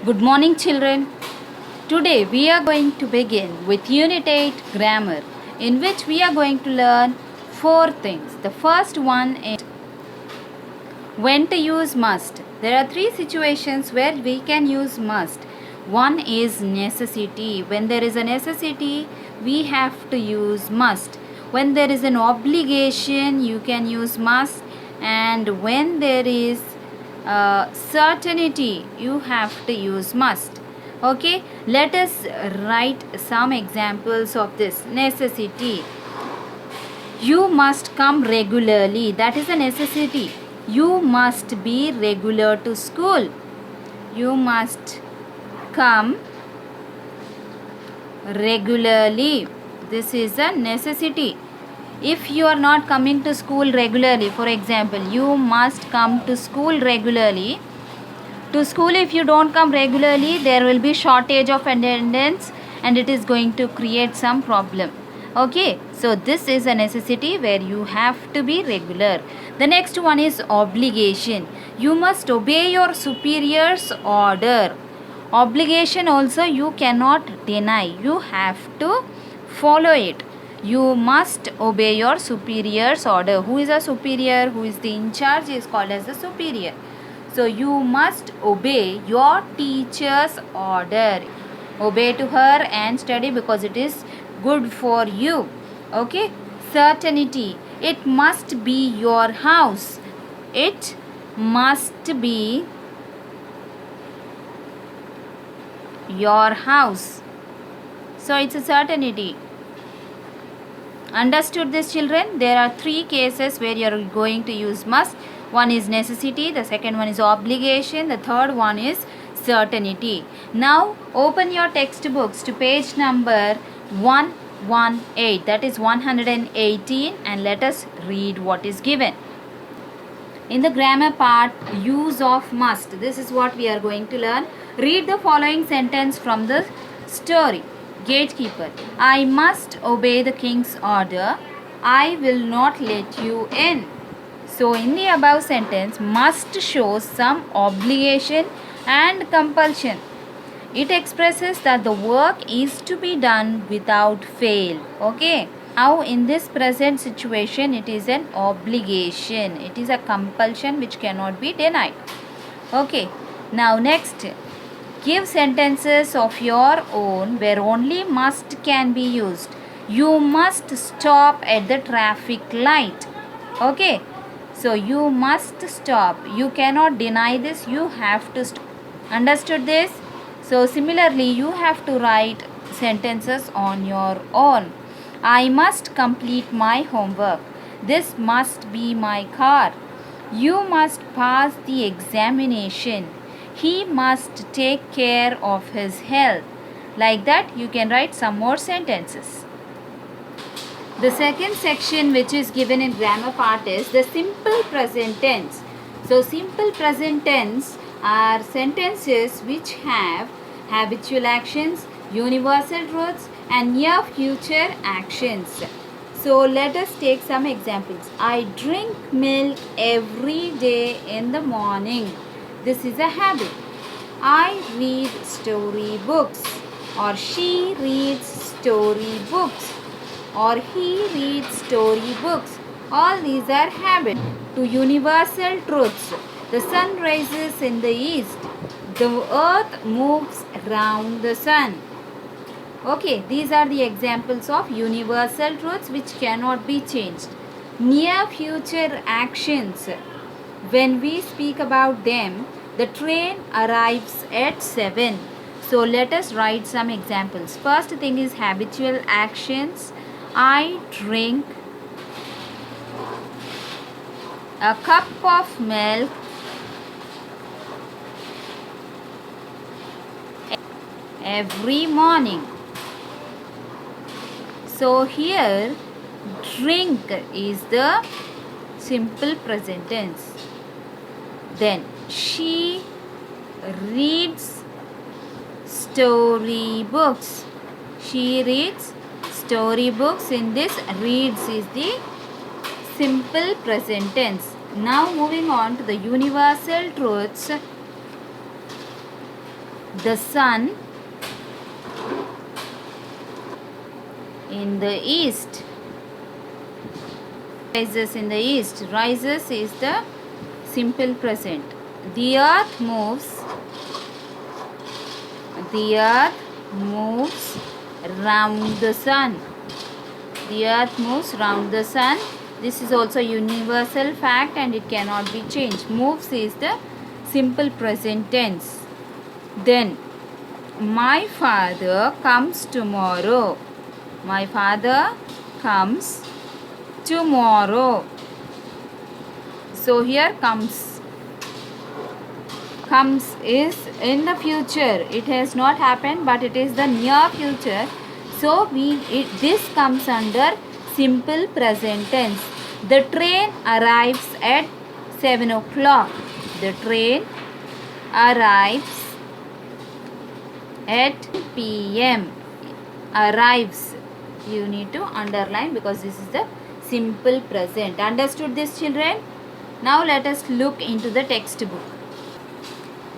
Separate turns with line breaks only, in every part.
Good morning, children. Today we are going to begin with Unit 8 Grammar, in which we are going to learn four things. The first one is when to use must. There are three situations where we can use must. One is necessity. When there is a necessity, we have to use must. When there is an obligation, you can use must. And when there is certainty, you have to use must. Okay, let us write some examples of this. Necessity. You must come regularly. That is a necessity. You must be regular to school. You must come regularly. This is a necessity. If you are not coming to school regularly, for example, you must come to school regularly. To school, if you don't come regularly, there will be shortage of attendance and it is going to create some problem. Okay, so this is a necessity where you have to be regular. The next one is obligation. You must obey your superior's order. Obligation also you cannot deny. You have to follow it. You must obey your superior's order. Who is a superior? Who is the in charge is called as the superior. So you must obey your teacher's order. Obey to her and study because it is good for you. Okay. Certainty. It must be your house. It must be your house. So it's a certainty. Understood this, children? There are three cases where you are going to use must. One is necessity, the second one is obligation, the third one is certainty. Now open your textbooks to page number 118, that is 118, and let us read what is given. In the grammar part, use of must. This is what we are going to learn. Read the following sentence from the story. Gatekeeper. I must obey the king's order. I will not let you in. So in the above sentence, must shows some obligation and compulsion. It expresses that the work is to be done without fail. Okay. Now in this present situation, it is an obligation. It is a compulsion which cannot be denied. Okay. Now next, give sentences of your own where only must can be used. You must stop at the traffic light. Okay. So you must stop. You cannot deny this. You have to stop. Understood this? So similarly, you have to write sentences on your own. I must complete my homework. This must be my car. You must pass the examination. He must take care of his health. Like that, you can write some more sentences. The second section which is given in grammar part is the simple present tense. So simple present tense are sentences which have habitual actions, universal truths and near future actions. So let us take some examples. I drink milk every day in the morning. This is a habit. I read story books, or she reads story books, or he reads story books. All these are habits. To universal truths. The sun rises in the east. The earth moves round the sun. Okay, these are the examples of universal truths which cannot be changed. Near future actions. When we speak about them, the train arrives at 7. So let us write some examples. First thing is habitual actions. I drink a cup of milk every morning. So here drink is the simple present tense. Then she reads story books. She reads story books. In this, reads is the simple present tense. Now moving on to the universal truths. The sun in the east. Rises in the east. Rises is the simple present. The earth moves. The earth moves round the sun. The earth moves round the sun. This is also universal fact and it cannot be changed. Moves is the simple present tense. Then, my father comes tomorrow. My father comes tomorrow. So here comes is in the future. It has not happened, but it is the near future. So this comes under simple present tense. The train arrives at 7 o'clock. The train arrives at p.m. Arrives. You need to underline because this is the simple present. Understood this, children? Now let us look into the textbook.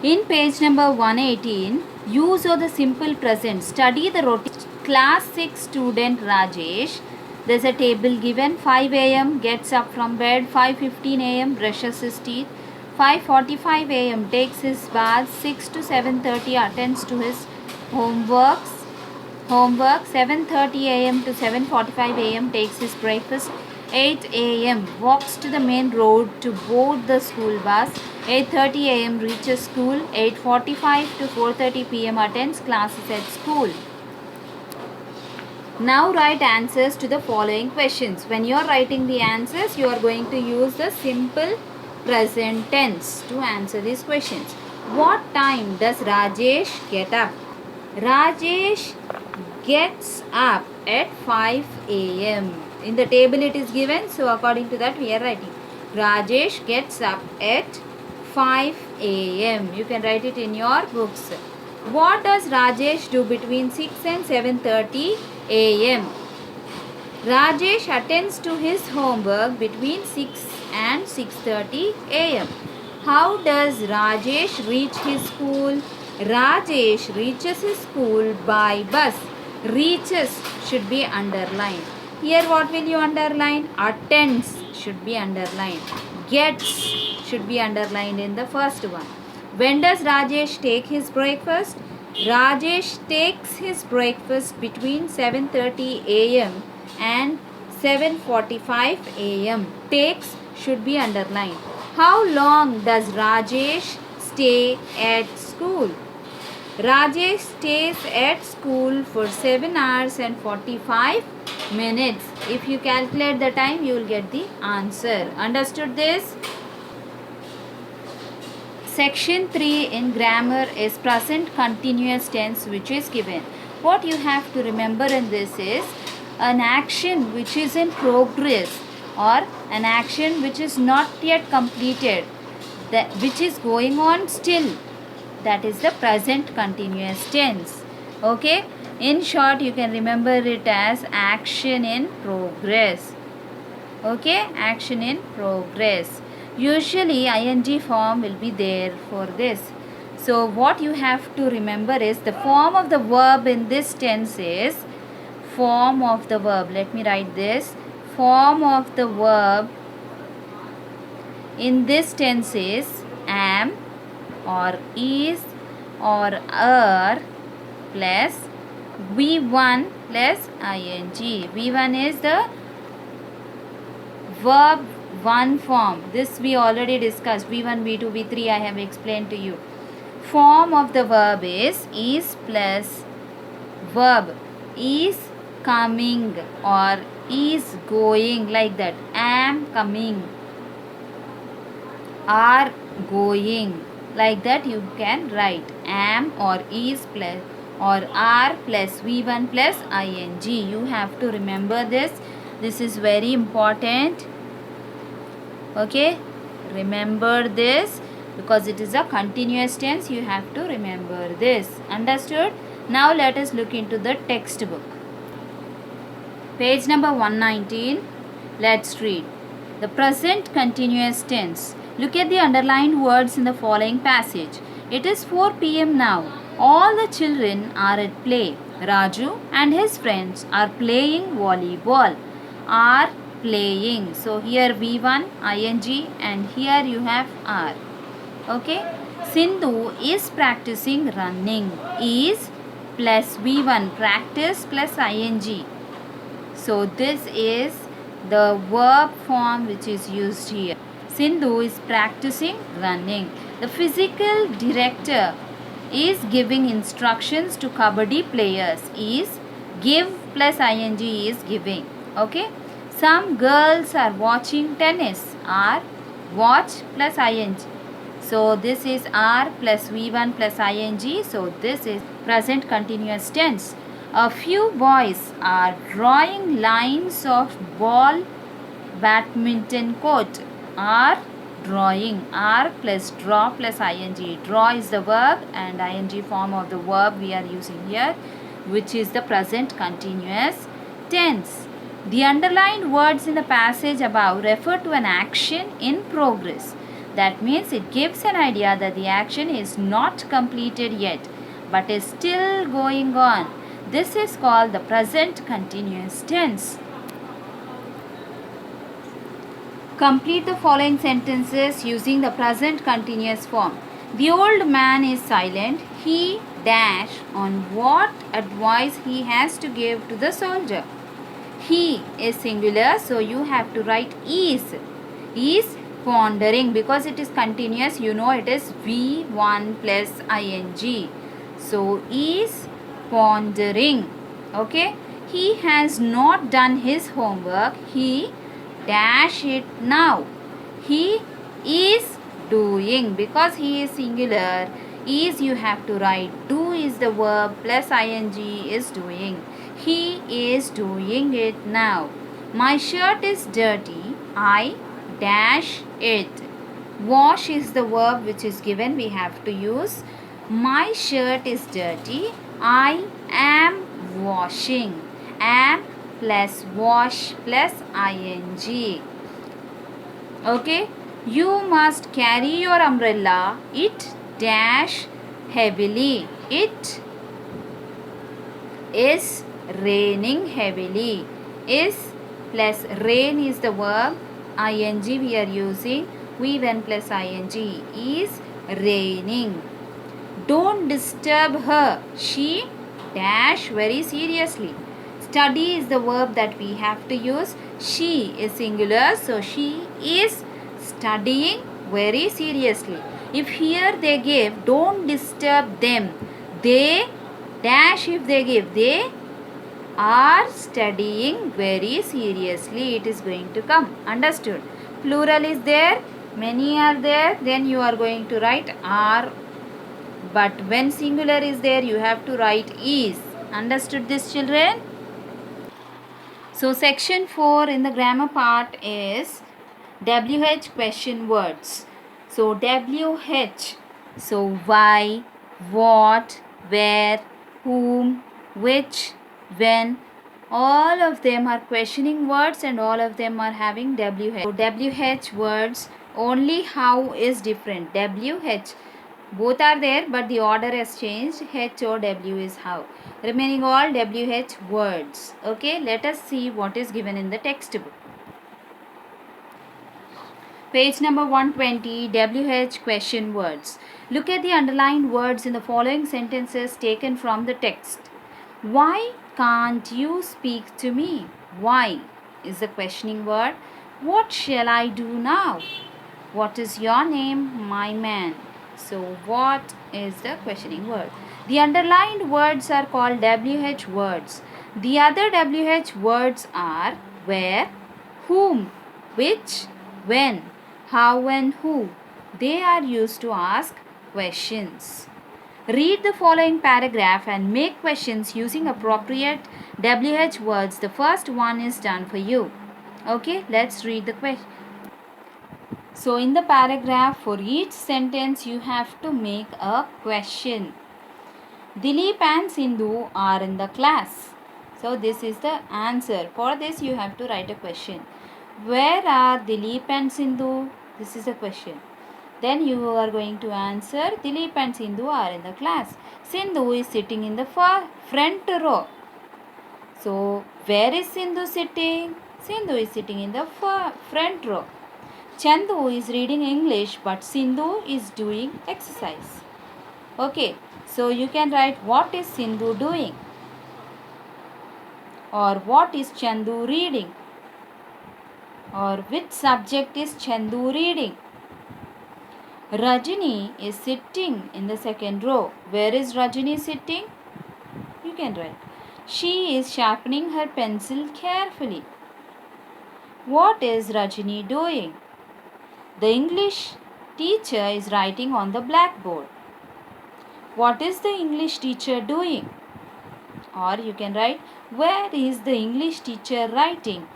In page number 118, use of the simple present. Study the routine. Class 6 student Rajesh. There's a table given. 5 a.m. gets up from bed. 5:15 a.m. brushes his teeth. 5:45 a.m. takes his bath. 6 to 7:30 attends to his homework. 7:30 a.m. to 7:45 a.m. takes his breakfast. 8 a.m. walks to the main road to board the school bus. 8:30 a.m. reaches school. 8:45 to 4:30 p.m. attends classes at school. Now write answers to the following questions. When you are writing the answers, you are going to use the simple present tense to answer these questions. What time does Rajesh get up? Rajesh gets up at 5 a.m. In the table it is given, so according to that we are writing. Rajesh gets up at 5 a.m. You can write it in your books. What does Rajesh do between 6 and 7:30 a.m.? Rajesh attends to his homework between 6 and 6:30 a.m. How does Rajesh reach his school? Rajesh reaches his school by bus. Reaches should be underlined. Here what will you underline? Attends should be underlined. Gets should be underlined in the first one. When does Rajesh take his breakfast? Rajesh takes his breakfast between 7:30 a.m. and 7:45 a.m. Takes should be underlined. How long does Rajesh stay at school? Rajesh stays at school for 7 hours and 45 minutes. If you calculate the time, you will get the answer. Understood this? Section 3 in grammar is present continuous tense which is given. What you have to remember in this is an action which is in progress or an action which is not yet completed, which is going on still. That is the present continuous tense. Okay? In short, you can remember it as action in progress. Okay? Action in progress. Usually ing form will be there for this. So what you have to remember is the form of the verb in this tense is form of the verb. Let me write this. Form of the verb in this tense is am or is or are plus V1 plus ing. V1 is the verb 1 form. This we already discussed. V1, V2, V3 I have explained to you. Form of the verb is plus verb is coming or is going, like that. Am coming, are going, like that you can write. Am or is plus or are plus V1 plus ing. You have to remember this. This is very important. Okay, remember this because it is a continuous tense. You have to remember this. Understood? Now let us look into the textbook. Page number 119. Let's read. The present continuous tense. Look at the underlined words in the following passage. It is 4 p.m. now. All the children are at play. Raju and his friends are playing volleyball. Are playing. So here V1 ing and here you have are. Okay. Sindhu is practicing running. Is plus V1 practice plus ing. So this is the verb form which is used here. Sindhu is practicing running. The physical director is giving instructions to kabaddi players. Is give plus ing is giving. Okay. Some girls are watching tennis. Are watch plus ing. So this is are plus V1 plus ing. So this is present continuous tense. A few boys are drawing lines of ball badminton court. Are drawing. Are plus draw plus ing. Draw is the verb and ing form of the verb we are using here, which is the present continuous tense. The underlined words in the passage above refer to an action in progress. That means it gives an idea that the action is not completed yet but is still going on. This is called the present continuous tense. Complete the following sentences using the present continuous form. The old man is silent. He dash on what advice he has to give to the soldier. He is singular, so you have to write is. Is pondering, because it is continuous, you know it is V1 plus ing. So is pondering. Okay. He has not done his homework. He dash it now. He is doing, because he is singular. Is you have to write. Do is the verb plus ing is doing. He is doing it now. My shirt is dirty. I dash it. Wash is the verb which is given. We have to use. My shirt is dirty. I am washing. Am plus wash plus ing. Okay. You must carry your umbrella. It dash heavily. It is raining heavily. Is plus rain is the verb. Ing we are using. V1 plus ing. Is raining. Don't disturb her. She dash very seriously. Study is the verb that we have to use. She is singular, so she is studying very seriously. If here they give don't disturb them, they dash if they give they are studying very seriously, it is going to come. Understood? Plural is there, many are there, then you are going to write are. But when singular is there, you have to write is. Understood this, children? So section 4 in the grammar part is WH question words. So WH, so why, what, where, whom, which, when, all of them are questioning words and all of them are having WH. So WH words, only how is different. WH, both are there but the order has changed. H or W is how. Remaining all WH words. Okay, let us see what is given in the textbook. Page number 120, WH question words. Look at the underlined words in the following sentences taken from the text. Why can't you speak to me? Why is the questioning word. What shall I do now? What is your name? My man. So what is the questioning word? The underlined words are called WH words. The other WH words are where, whom, which, when, how and who. They are used to ask questions. Read the following paragraph and make questions using appropriate WH words. The first one is done for you. Okay, let's read the question. So in the paragraph, for each sentence you have to make a question. Dilip and Sindhu are in the class. So this is the answer. For this you have to write a question. Where are Dilip and Sindhu? This is a question. Then you are going to answer Dilip and Sindhu are in the class. Sindhu is sitting in the front row. So where is Sindhu sitting? Sindhu is sitting in the front row. Chandu is reading English but Sindhu is doing exercise. Okay, so you can write what is Sindhu doing or what is Chandu reading or which subject is Chandu reading. Rajini is sitting in the second row. Where is Rajini sitting? You can write. She is sharpening her pencil carefully. What is Rajini doing? The English teacher is writing on the blackboard. What is the English teacher doing? Or you can write, where is the English teacher writing?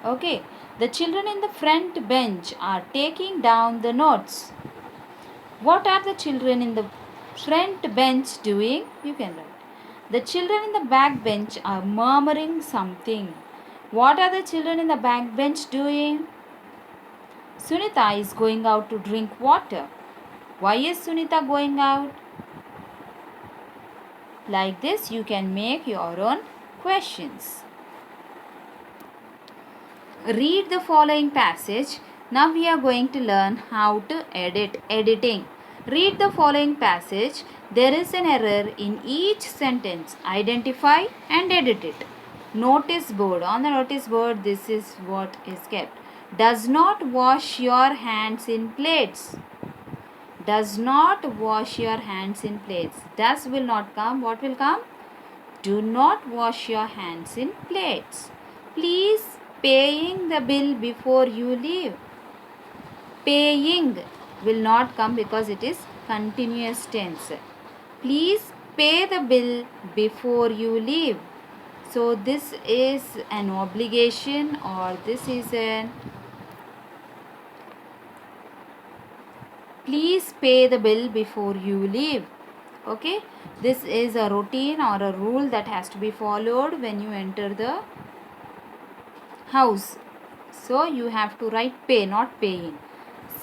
Okay, the children in the front bench are taking down the notes. What are the children in the front bench doing? You can write. The children in the back bench are murmuring something. What are the children in the back bench doing? Sunita is going out to drink water. Why is Sunita going out? Like this, you can make your own questions. Read the following passage. Now we are going to learn how to editing. Read the following passage. There is an error in each sentence. Identify and edit it. Notice board. On the notice board, this is what is kept. Does not wash your hands in plates. Does not wash your hands in plates. Does will not come. What will come? Do not wash your hands in plates. Please paying the bill before you leave. Paying will not come because it is continuous tense. Please pay the bill before you leave. So this is an obligation or this is an please pay the bill before you leave. Okay, this is a routine or a rule that has to be followed when you enter the house. So you have to write pay, not paying.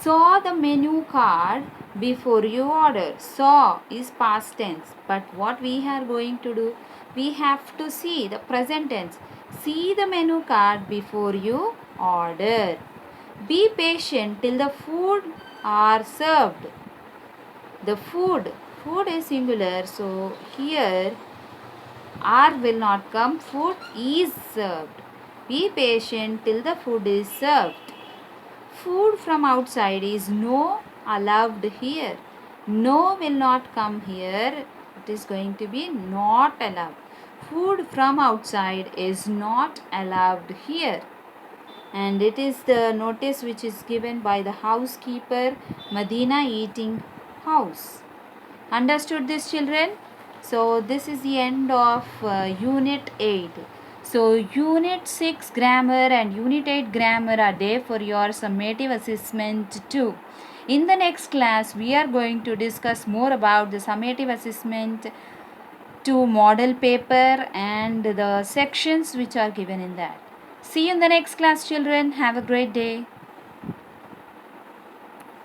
Saw the menu card before you order. Saw is past tense, but what we are going to do? We have to see the present tense. See the menu card before you order. Be patient till the food are served. The food is singular, so here are will not come. Food is served. Be patient till the food is served. Food from outside is no allowed here. No will not come here. It is going to be not allowed. Food from outside is not allowed here. And it is the notice which is given by the housekeeper, Medina Eating House. Understood this, children? So this is the end of Unit 8. So Unit 6 grammar and Unit 8 grammar are there for your summative assessment too. In the next class, we are going to discuss more about the summative assessment to model paper and the sections which are given in that. See you in the next class, children. Have a great day.